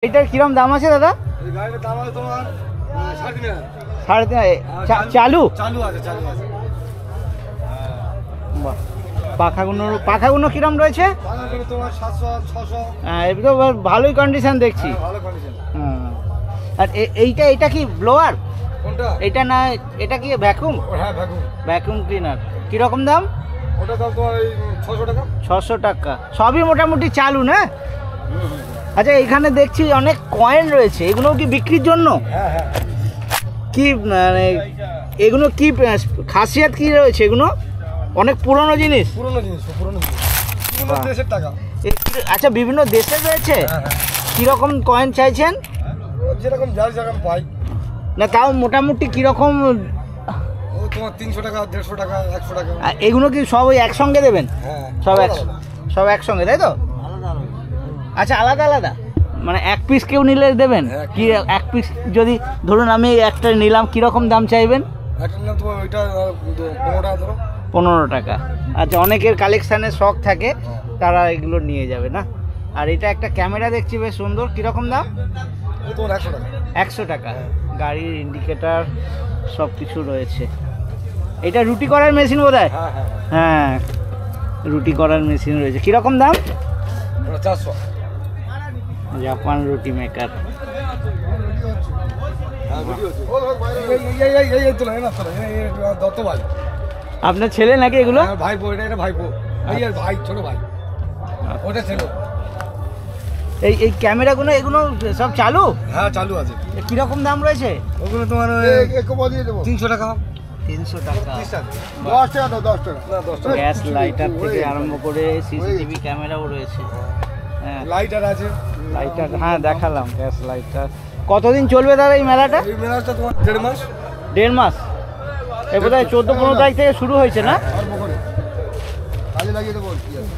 এটার কিরম দাম আছে দাদা? এই গাড়িটার দাম আছে তোমার 3.5 3.5 চালু চালু আছে বাহ পাখাগুলো কিরম রয়েছে? পাখাগুলো তোমার 700 600। হ্যাঁ এটা তো ভালোই কন্ডিশন দেখছি। ভালো কন্ডিশন। আর এইটা কি ব্লোয়ার? কোনটা? এটা না এটা কি ভ্যাকুম? হ্যাঁ ভ্যাকুম। ভ্যাকুম ক্লিনার কিরকম দাম? ওটা দাম তোমার এই 600 টাকা। 600 টাকা সবই মোটামুটি চালু না? আচ্ছা এখানে দেখছি অনেক কয়েন রয়েছে, এগুলো কি বিক্রির জন্য? হ্যাঁ হ্যাঁ। কি মানে এগুলো কি খাসিয়াত কি রয়েছে? এগুলো অনেক পুরনো জিনিস। পুরনো দেশের টাকা। আচ্ছা বিভিন্ন দেশের রয়েছে। হ্যাঁ হ্যাঁ। কিরকম কয়েন চাইছেন? যেরকম যার যেরকম পাই। না তাও মোটামুটি কিরকম? ও তোমার 300 টাকা 150 টাকা 100 টাকা। এগুলো কি সব ওই একসঙ্গে দেবেন? হ্যাঁ সব একসঙ্গে তাই তো? আচ্ছা আলাদা আলাদা মানে এক পিস কেউ নিলে দেবেন কি? এক পিস যদি ধরুন আমি একটা নিলাম কিরকম দাম চাইবেন? একটা নিলাম তোমার ওইটা 15 টাকা ধরো। 15 টাকা। আচ্ছা অনেকের কালেকশানের শখ থাকে তারা এগুলো নিয়ে যাবে না। আর এটা একটা ক্যামেরা দেখছি বেশ সুন্দর, কিরকম দাম? ও তোমার 100 টাকা। 100 টাকা। গাড়ির ইন্ডিকেটার সব কিছু রয়েছে। এটা রুটি করার মেশিন বোধ হয়। হ্যাঁ হ্যাঁ হ্যাঁ রুটি করার মেশিন রয়েছে, কিরকম দাম? ওটা 400। জাপান রুটি মেকার। হ্যাঁ ভিডিও আছে। এই তো না তো দত্ত ভাই। আপনার ছেলে নাকি এগুলো? হ্যাঁ ভাইপো, এটা ভাইপো। এই আর ভাই ছোট ভাই। ওটা ছেলে। এই ক্যামেরাগুলো এগুলো সব চালু? হ্যাঁ চালু আছে। কিরকম দাম রয়েছে? ওগুলো তোমার 300 টাকা। 300 টাকা। 10 টাকা। 10 টাকা দাও 10 টাকা। না 10 টাকা। গ্যাস লাইটার থেকে আরম্ভ করে সিসিটিভি ক্যামেরাও রয়েছে। হ্যাঁ লাইটার আছে। লাইটার হ্যাঁ দেখালাম, গ্যাস লাইটার। কতদিন চলবে দাদা এই মেলাটা? এই মেলাটা তোমার 1.5 মাস। 1.5 মাস। এ বোধহয় 14-15 তারিখ থেকে শুরু হয়েছে না? কাজে লাগিয়ে দেবো কি আছে।